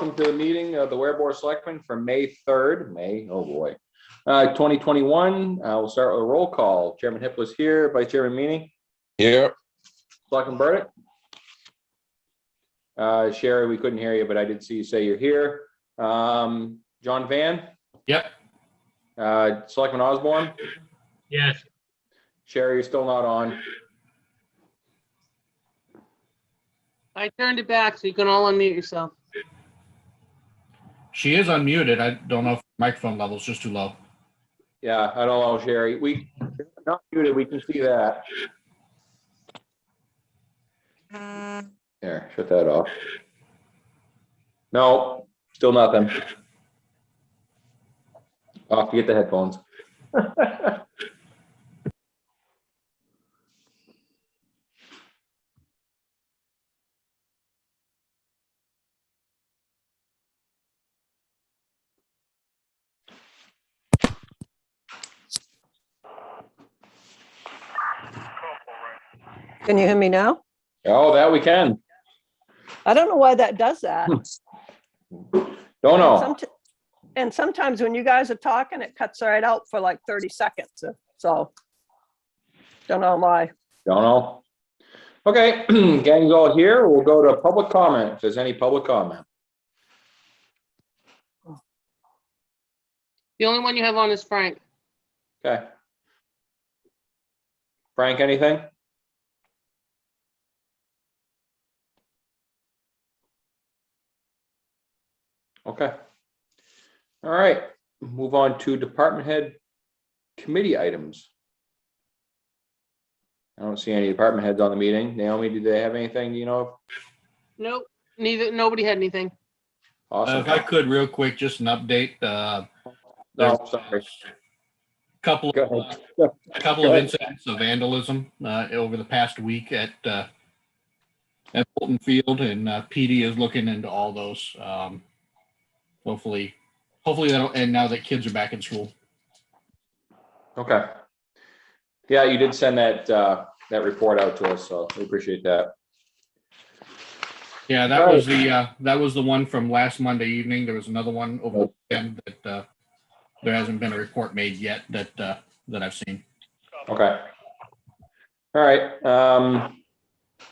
welcome to the meeting of the Ware Board of Selectmen for May 3rd, oh boy, 2021. We'll start with a roll call. Chairman Hippoly's here, Vice Chairman Meany. Here. Selectman Burdick. Sherry, we couldn't hear you, but I did see you say you're here. John Van. Yep. Selectman Osborne. Yes. Sherry, you're still not on. I turned it back so you can all unmute yourself. She is unmuted. I don't know if microphone level is just too low. Yeah, I don't know, Sherry. We not muted. We can see that. There, shut that off. No, still nothing. Off to get the headphones. Can you hear me now? Oh, that we can. I don't know why that does that. Don't know. And sometimes when you guys are talking, it cuts right out for like 30 seconds. So don't know why. Don't know. Okay, gang's all here. We'll go to public comment if there's any public comment. The only one you have on is Frank. Okay. Frank, anything? Okay. All right, move on to department head committee items. I don't see any department heads on the meeting. Naomi, do they have anything, do you know? Nope. Nobody had anything. Awesome. If I could real quick, just an update. No, sorry. Couple Go of ahead. incidents of vandalism over the past week at Bolton Field, and PD is looking into all those. Hopefully that'll end now that kids are back in school. Okay. Yeah, you did send that that report out to us, so we appreciate that. Yeah, that was the one from last Monday evening. There was another one over the weekend that there hasn't been a report made yet that I've seen. Okay. All right.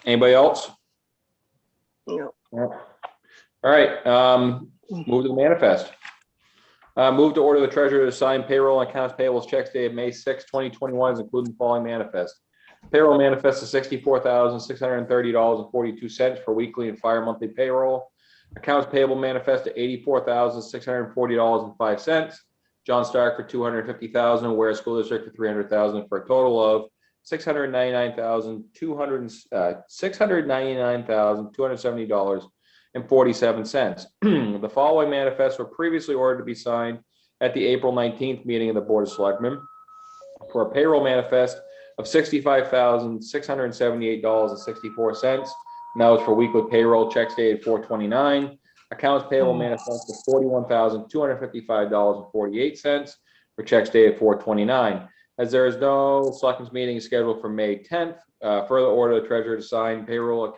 Anybody else? No. All right. Move to the manifest. Move to order the treasurer to sign payroll and accounts payables checks dated May 6, 2021, including the following manifest. Payroll manifest is $64,630.42 for weekly and fire monthly payroll. Accounts payable manifest to $84,640.05. John Stark for $250,000, Ware School District for $300,000, for a total of $699,270.47. The following manifests were previously ordered to be signed at the April 19th meeting of the Board of Selectmen for a payroll manifest of $65,678.64. And that was for weekly payroll checks dated 4/29. Accounts payable manifest of $41,255.48 for checks dated 4/29. As there is no selectmen's meeting scheduled for May 10th, further order the treasurer to sign payroll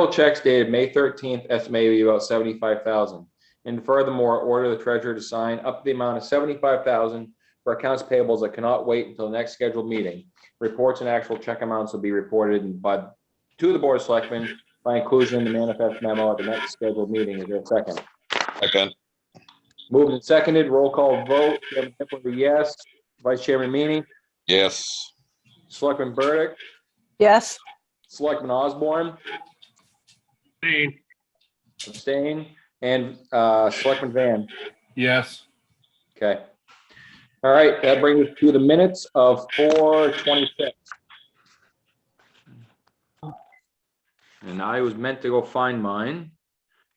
checks dated May 13th, estimated to be about $75,000. And furthermore, order the treasurer to sign up to the amount of $75,000 for accounts payables that cannot wait until the next scheduled meeting. Reports and actual check amounts will be reported to the Board of Selectmen by inclusion in the manifest memo at the next scheduled meeting. Is there a second? Second. Moved and seconded. Roll call vote. Chairman Hippolyte, yes. Vice Chairman Meany. Yes. Selectman Burdick. Yes. Selectman Osborne. Abstain. And Selectman Van. Yes. Okay. All right, that brings us to the minutes of 4/26. And I was meant to go find mine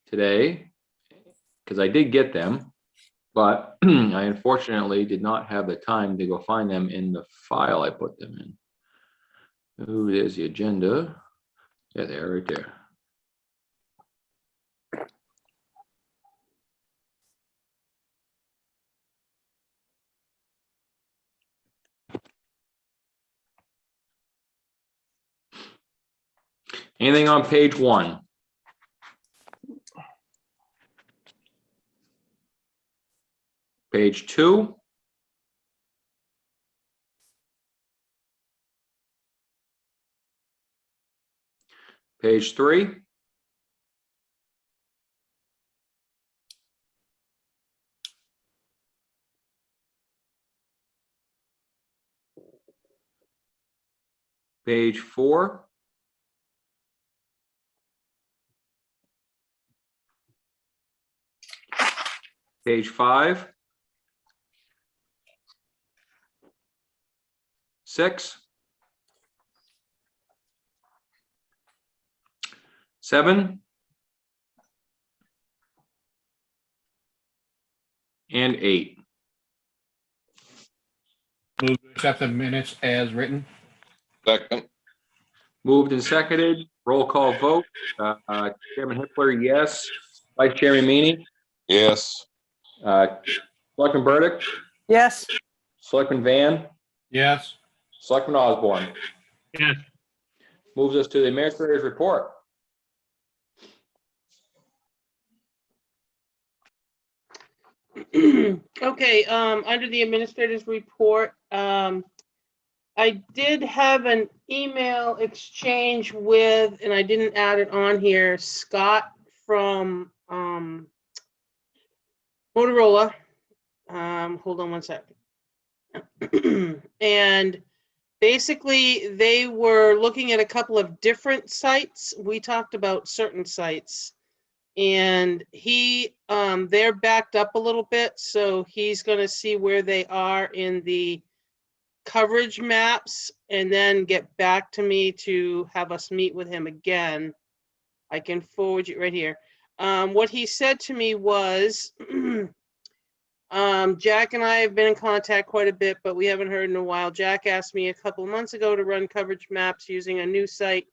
today because I did get them, but I unfortunately did not have the time to go find them in the file I put them in. Oh, there's the agenda. Yeah, they're right there. Anything on page 1? Page 2. Page 3. Page 4. Page 5. 6. 7. And 8. Move to accept the minutes as written. second, Moved and seconded. Roll call vote. Chairman Hippler, yes. Vice Chairman Meany. yes, Selectman Burdick. Yes, Selectman Van. Yes. Selectman Osborne. Yes. Moves us to the administrator's report. Okay, under the administrator's report, I did have an email exchange with, and I didn't add it on here, Scott from Motorola. Hold on one second. And basically, they were looking at a couple of different sites. We talked about certain sites. And they're backed up a little bit, so he's going to see where they are in the coverage maps and then get back to me to have us meet with him again. I can forward you right here. What he said to me was, Jack and I have been in contact quite a bit, but we haven't heard in a while. Jack asked me a couple of months ago to run coverage maps using a new site,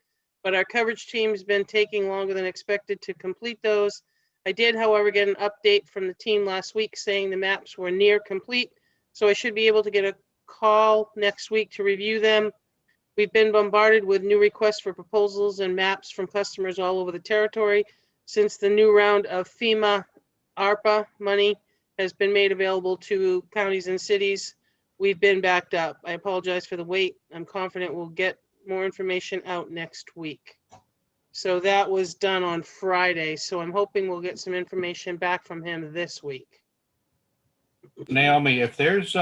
but our coverage team's been taking longer than expected to complete those. I did, however, get an update from the team last week saying the maps were near complete, so I should be able to get a call next week to review them. We've been bombarded with new requests for proposals and maps from customers all over the territory since the new round of FEMA ARPA money has been made available to counties and cities. We've been backed up. I apologize for the wait. I'm confident we'll get more information out next week. So that was done on Friday. So I'm hoping we'll get some information back from him this week. Naomi, if there's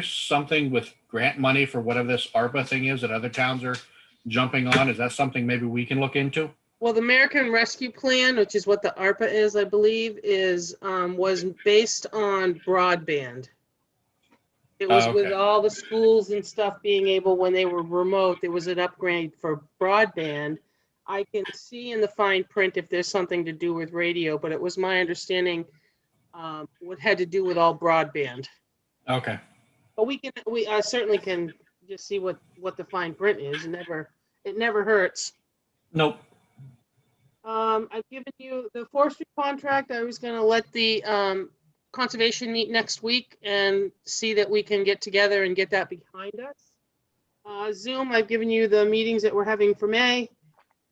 something with grant money for whatever this ARPA thing is that other towns are jumping on, is that something maybe we can look into? Well, the American Rescue Plan, which is what the ARPA is, I believe, was based on broadband. It was with Okay. all the schools and stuff being able, when they were remote, there was an upgrade for broadband. I can see in the fine print if there's something to do with radio, but it was my understanding what had to do with all broadband. Okay. But I certainly can just see what the fine print is. It never hurts. Nope. I've given you the forestry contract. I was going to let the conservation meet next week and see that we can get together and get that behind us. Zoom, I've given you the meetings that we're having for May.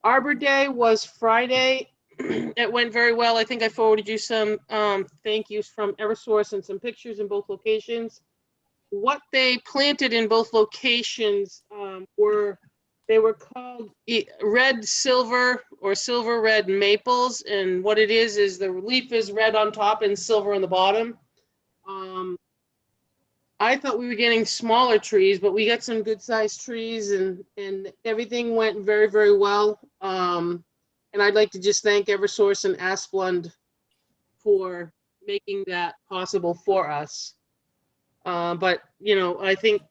Arbor Day was Friday. It went very well. I think I forwarded you some thank yous from Eversource and some pictures in both locations. What they planted in both locations were called red silver or silver red maples, and what it is the leaf is red on top and silver on the bottom. I thought we were getting smaller trees, but we got some good sized trees, and everything went very, very well. And I'd like to just thank Eversource and Asplund for making that possible for us. But, I think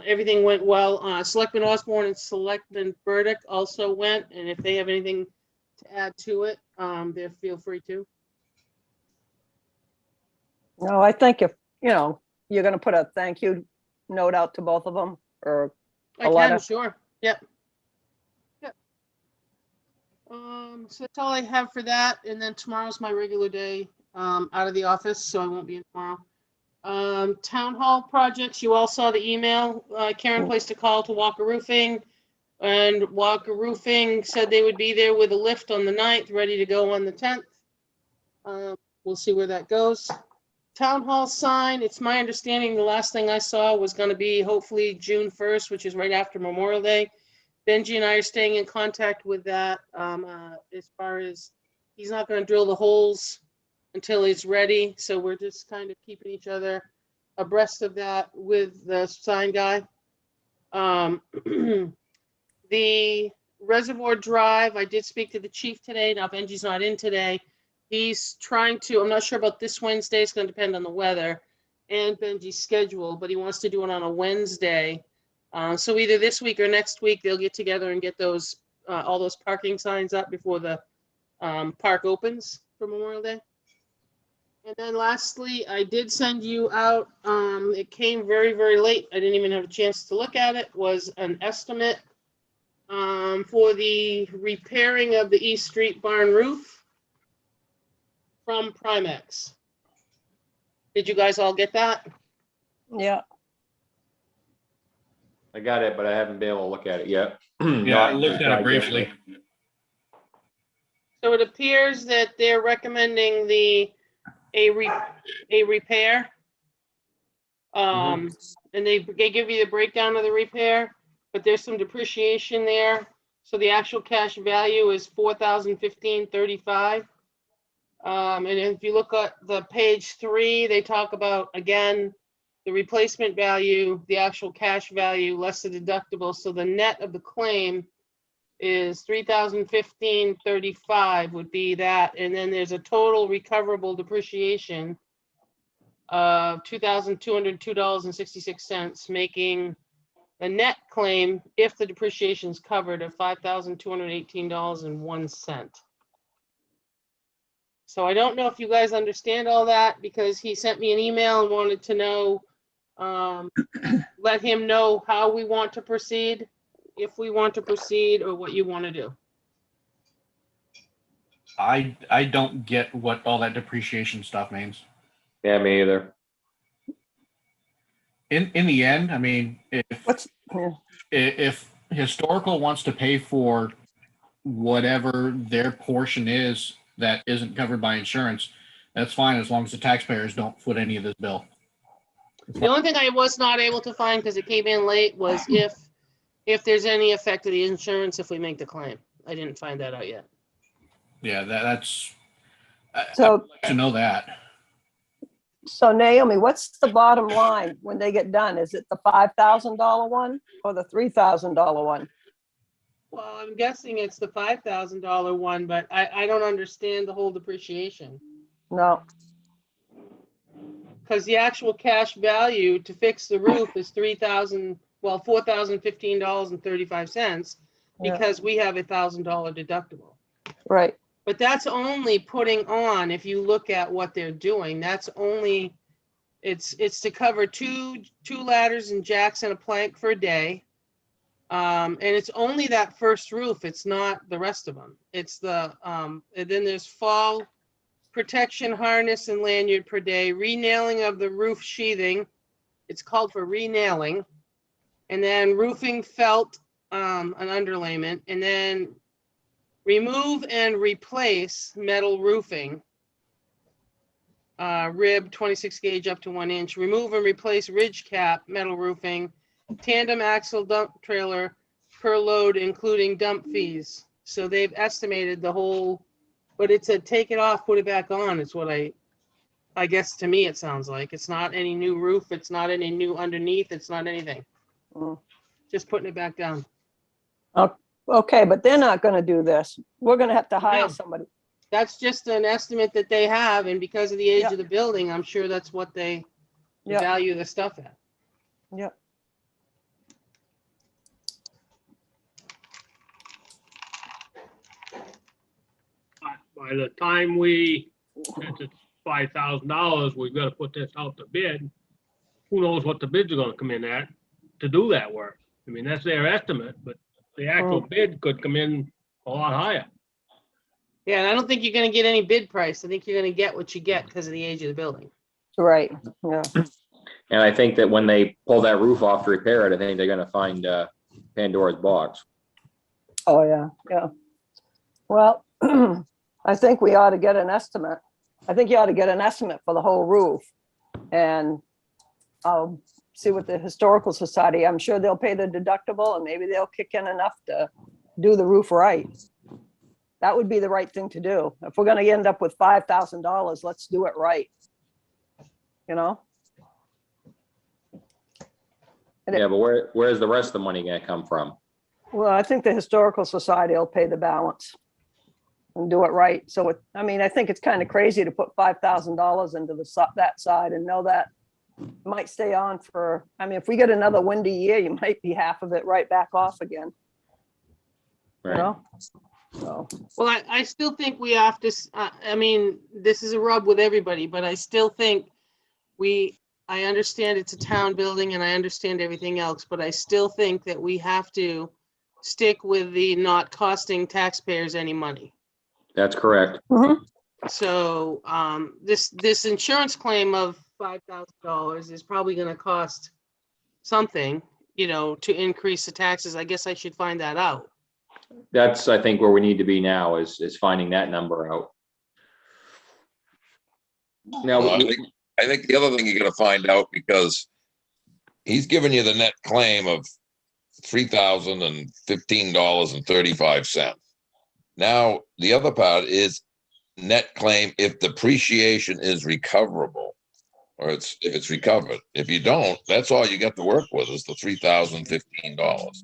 everything went well. Selectman Osborne and Selectman Burdick also went, and if they have anything to add to it, they feel free to. no, I think if, you're going to put a thank you note out to both of them or I a can, letter. sure. Yep. So that's all I have for that. And then tomorrow's my regular day out of the office, so I won't be in tomorrow. Town hall projects, you all saw the email. Karen placed a call to Walker Roofing, and Walker Roofing said they would be there with a lift on the 9th, ready to go on the 10th. We'll see where that goes. town hall sign, it's my understanding the last thing I saw was gonna be hopefully June 1st, which is right after Memorial Day. Benji and I are staying in contact with that, as far as, he's not gonna drill the holes until he's ready, so we're just kind of keeping each other abreast of that with the sign guy. The Reservoir Drive, I did speak to the chief today. Now Benji's not in today. He's trying to, I'm not sure about this Wednesday. It's going to depend on the weather and Benji's schedule, but he wants to do it on a Wednesday. So either this week or next week, they'll get together and get those, all those parking signs up before the park opens for Memorial Day. And then lastly, I did send you out, it came very, very late. I didn't even have a chance to look at it, was an estimate for the repairing of the East Street barn roof from Primex. Did you guys all get that? Yeah, I got it, but I haven't been able to look at it yet. Yeah, I looked at it briefly. So it appears that they're recommending a repair. And they give you the breakdown of the repair, but there's some depreciation there. So the actual cash value is $4,015.35. And if you look at the page 3, they talk about, again, the replacement value, the actual cash value, less the deductible. So the net of the claim is $3,015.35 would be that. And then there's a total recoverable depreciation of $2,202.66, making the net claim, if the depreciation is covered, of $5,218.01. So I don't know if you guys understand all that, because he sent me an email and wanted to know, let him know how we want to proceed, if we want to proceed, or what you want to do. I don't get what all that depreciation stuff means. Yeah, me either. In the end, I mean, if historical wants to pay for whatever their portion is that isn't covered by insurance, that's fine, as long as the taxpayers don't foot any of this bill. The only thing I was not able to find, because it came in late, was if there's any effect of the insurance if we make the claim. I didn't find that out yet. Yeah, that's. So- I'd like to know that. so Naomi, what's the bottom line when they get done? Is it the $5,000 one or the $3,000 one? Well, I'm guessing it's the $5,000 one, but I don't understand the whole depreciation. No, Because the actual cash value to fix the roof is $4,015.35, Yeah. because we have a $1,000 deductible. right, But that's only putting on, if you look at what they're doing, that's only, it's to cover two ladders and jacks and a plank for a day. And it's only that first roof. It's not the rest of them. It's the, and then there's fall protection harness and lanyard per day, renailing of the roof sheathing. It's called for renailing. And then roofing felt, an underlayment, and then remove and replace metal roofing. Rib 26 gauge up to 1 inch. Remove and replace ridge cap metal roofing. Tandem axle dump trailer per load, including dump fees. So they've estimated the whole, but it's a take it off, put it back on. It's what I guess to me it sounds like. It's not any new roof. It's not any new underneath. It's not anything. Mm. Just putting it back down. okay, but they're not gonna do this. We're gonna have to hire No. somebody. That's just an estimate that they have, and because of the age Yeah. of the building, I'm sure that's what they Yeah. value the stuff at. Yep. By the time since it's $5,000, we've got to put this out to bid. Who knows what the bids are gonna come in at to do that work? I mean, that's their estimate, but the actual bid could come in a lot higher. Yeah, and I don't think you're gonna get any bid price. I think you're gonna get what you get because of the age of the building. Right, yeah, And I think that when they pull that roof off to repair it, I think they're gonna find Pandora's box. oh, yeah, yeah. Well, I think we ought to get an estimate. I think you ought to get an estimate for the whole roof And I'll see what the Historical Society, I'm sure they'll pay the deductible and maybe they'll kick in enough to do the roof right. That would be the right thing to do. If we're gonna end up with $5,000, let's do it right. You know? Yeah, but where's the rest of the money gonna come from? Well, I think the Historical Society will pay the balance and do it right. So it, I mean, I think it's kind of crazy to put $5,000 into that side and know that it might stay on for, I mean, if we get another windy year, you might be half of it right back off again, you Right. know? So, Well, I still think we have to, I mean, this is a rub with everybody, but I still think I understand it's a town building and I understand everything else, but I still think that we have to stick with the not costing taxpayers any money. That's correct. So, this insurance claim of $5,000 is probably gonna cost something, you know, to increase the taxes. I guess I should find that out. That's, I think, where we need to be now is finding that number out. Now, Well, I think the other thing you gotta find out, because he's giving you the net claim of $3,015.35. Now, the other part is net claim if depreciation is recoverable, or if it's recovered. If you don't, that's all you got to work with is the $3,015.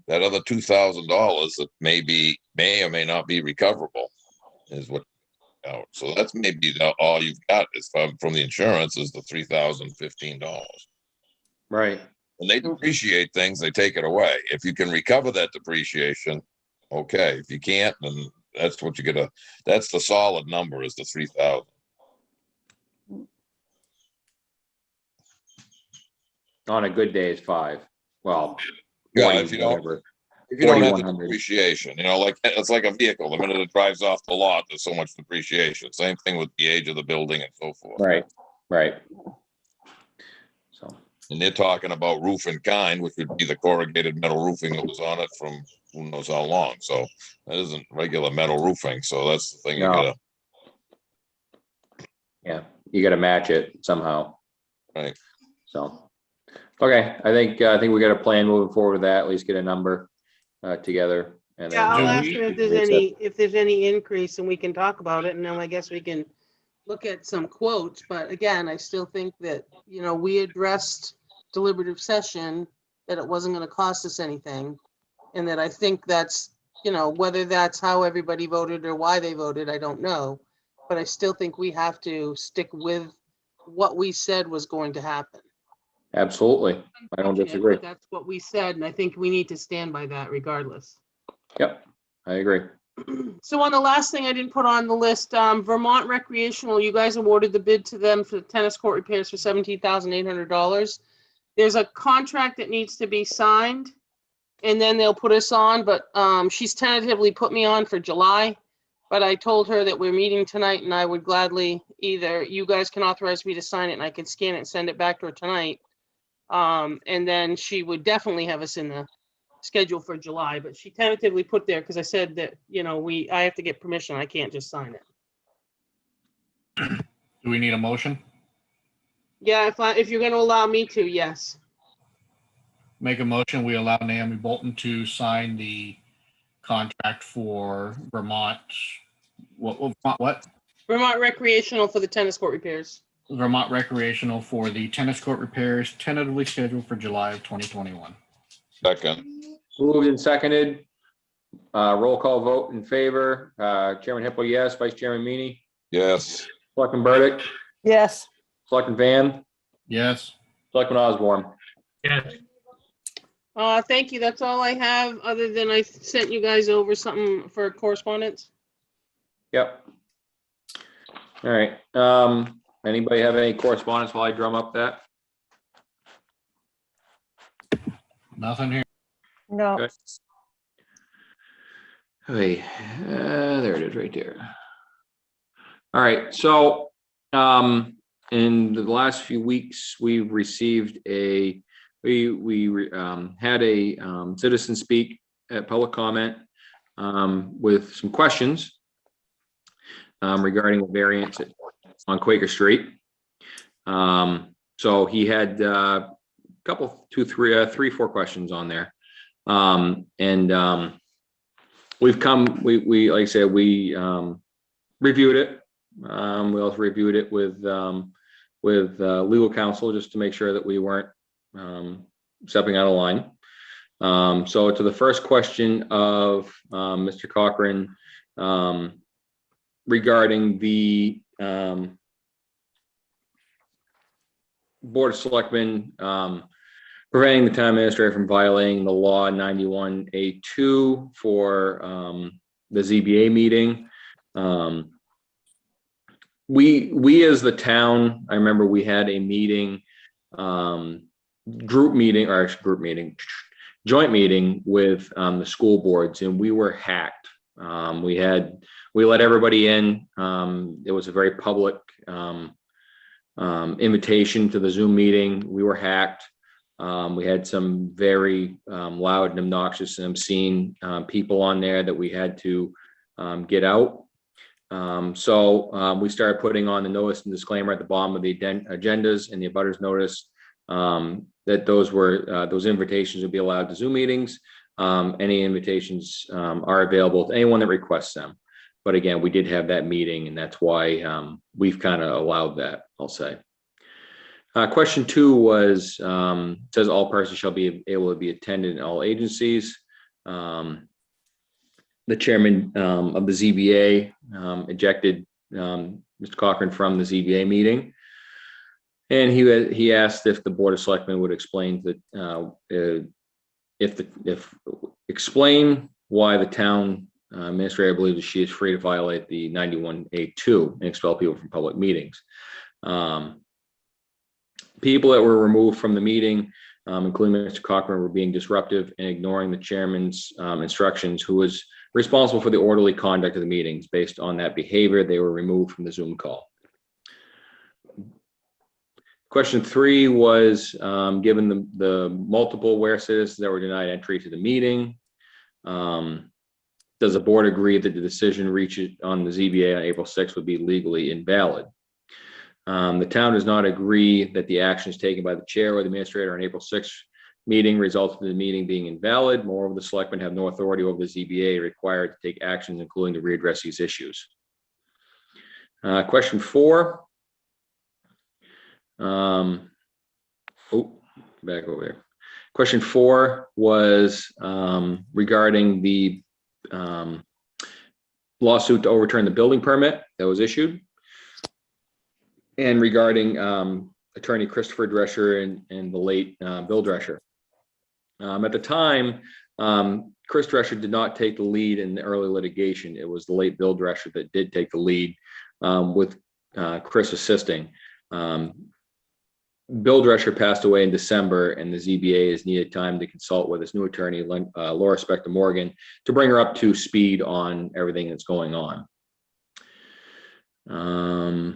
That other $2,000 that may or may not be recoverable is what. So that's maybe all you've got is from the insurance is the $3,015. right. When they depreciate things, they take it away. If you can recover that depreciation, okay. If you can't, then that's what you gotta. That's the solid number is the 3,000. On a good day is 5. Well, Yeah, 40, if you don't, whatever. if you don't have the 4,100. depreciation, like it's like a vehicle. The minute it drives off the lot, there's so much depreciation. Same thing with the age of the building and so forth. Right, right. So, And they're talking about roof in kind, which would be the corrugated metal roofing that was on it from who knows how long. So that isn't regular metal roofing. So that's the thing you No. gotta. yeah, you gotta match it somehow. Right. So, okay, I think we got a plan moving forward with that, at least get a number together. And Yeah, then I'll Do ask we- him if there's any increase and we can talk about it, and then I guess we can look at some quotes, but again, I still think that, you know, we addressed deliberative session, that it wasn't gonna cost us anything. And that I think that's, you know, whether that's how everybody voted or why they voted, I don't know. But I still think we have to stick with what we said was going to happen. Absolutely, I don't disagree. But that's what we said, and I think we need to stand by that regardless. Yep, I agree. So on the last thing I didn't put on the list, Vermont Recreational, you guys awarded the bid to them for the tennis court repairs for $17,800. There's a contract that needs to be signed, and then they'll put us on, but she's tentatively put me on for July. But I told her that we're meeting tonight, and I would gladly, either you guys can authorize me to sign it and I can scan it and send it back to her tonight. And then she would definitely have us in the schedule for July, but she tentatively put there because I said that, you know, I have to get permission. I can't just sign it. Do we need a motion? Yeah, if you're gonna allow me to, yes. Make a motion, we allow Naomi Bolton to sign the contract for Vermont. What? Vermont Recreational for the tennis court repairs. Vermont Recreational for the tennis court repairs tentatively scheduled for July of 2021. Second. Moved and seconded. Roll call vote in favor. Chairman Hippel, yes. Vice Chairman Meany. Yes. Selectman Burdick. yes, Selectman Van. Yes. Selectman Osborne. Yes, Thank you. That's all I have, other than I sent you guys over something for correspondence. Yep. All right. Anybody have any correspondence while I drum up that? Nothing here. no, Okay. Hey, there it is right there. All right, so in the last few weeks, we've received we had a citizen speak at public comment with some questions regarding the variance on Quaker Street. So he had couple, two, three, 4 questions on there. We like I said, we reviewed it. We also reviewed it with legal counsel just to make sure that we weren't stepping out of line. So to the first question of Mr. Cochran regarding the Board of Selectmen preventing the town administrator from violating the law 91A2 for the ZBA meeting. We as the town, I remember we had a meeting, joint meeting with the school boards, and we were hacked. We let everybody in. It was a very public invitation to the Zoom meeting. We were hacked. We had some very loud and obnoxious and obscene people on there that we had to get out. So we started putting on the notice and disclaimer at the bottom of the agendas and the abutters notice that those invitations would be allowed to Zoom meetings. Any invitations are available to anyone that requests them. But again, we did have that meeting, and that's why we've kind of allowed that, I'll say. Question 2 was, says all persons shall be able to be attended in all agencies. The chairman of the ZBA ejected Mr. Cochran from the ZBA meeting. And he asked if the Board of Selectmen would explain that explain why the town administrator believes that she is free to violate the 91A2 and expel people from public meetings. People that were removed from the meeting, including Mr. Cochran, were being disruptive and ignoring the chairman's instructions, who was responsible for the orderly conduct of the meetings. Based on that behavior, they were removed from the Zoom call. Question 3 was, given the multiple where citizens that were denied entry to the meeting, does the board agree that the decision reached on the ZBA on April 6th would be legally invalid? The town does not agree that the actions taken by the chair or the administrator on April 6th meeting resulted in the meeting being invalid. Moreover, the selectmen have no authority over the ZBA required to take actions, including to readdress these issues. Question 4. Back over here. Question 4 was regarding the lawsuit to overturn the building permit that was issued, and regarding attorney Christopher Drescher and the late Bill Drescher. At the time, Chris Drescher did not take the lead in the early litigation. It was the late Bill Drescher that did take the lead, with Chris assisting. Bill Drescher passed away in December, and the ZBA has needed time to consult with his new attorney, Laura Spector Morgan, to bring her up to speed on everything that's going on. I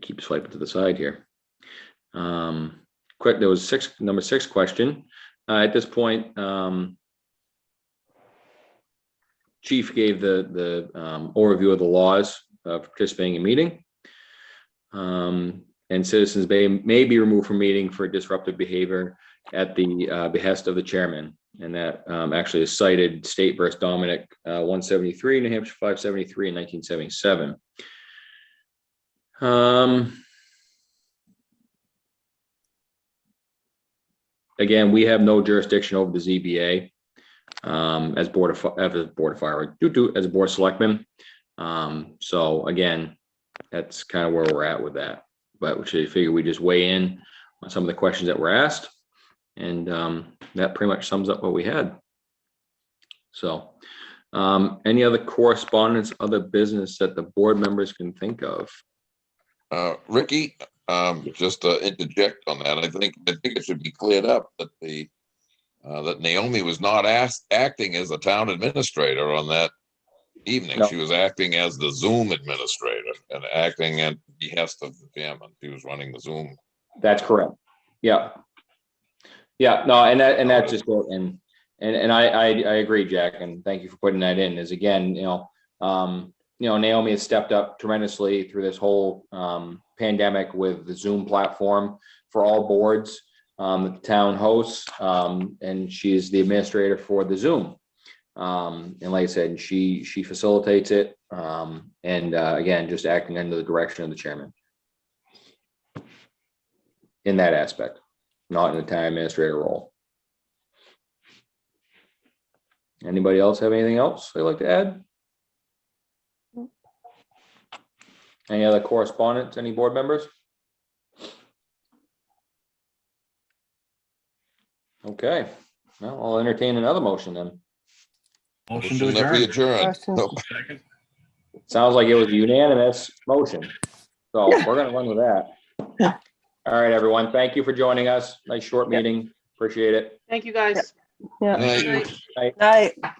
keep swiping to the side here. There was number 6 question. At this point, Chief gave the overview of the laws of participating in meeting. And citizens may be removed from meeting for disruptive behavior at the behest of the chairman. And that actually is cited State versus Dominic 173, New Hampshire 573 in 1977. Again, we have no jurisdiction over the ZBA as board of fire, as a board of selectmen. So again, that's kind of where we're at with that. But we should figure we just weigh in on some of the questions that were asked, and that pretty much sums up what we had. So any other correspondence, other business that the board members can think of? Ricky, just to interject on that, I think it should be cleared up that that Naomi was not acting as a town administrator on that evening. No. She was acting as the Zoom administrator and acting at the behest of the chairman. She was running the Zoom. That's correct. Yeah. Yeah. No, and that's just it. And I agree, Jack, and thank you for putting that in. As again, Naomi has stepped up tremendously through this whole pandemic with the Zoom platform for all boards that the town hosts, and she's the administrator for the Zoom. And like I said, she facilitates it, and again, just acting under the direction of the chairman in that aspect, not in the town administrator role. Anybody else have anything else they'd like to add? Any other correspondence, any board members? Okay, well, I'll entertain another motion then. Motion to Motion that we adjourn. adjourn. Question. Nope. Second. Sounds like it was a unanimous motion. So we're gonna run with that. All right, everyone. Thank you for joining us. Nice short meeting. Appreciate it. Thank you, guys. Yeah. Good night. Night. Night.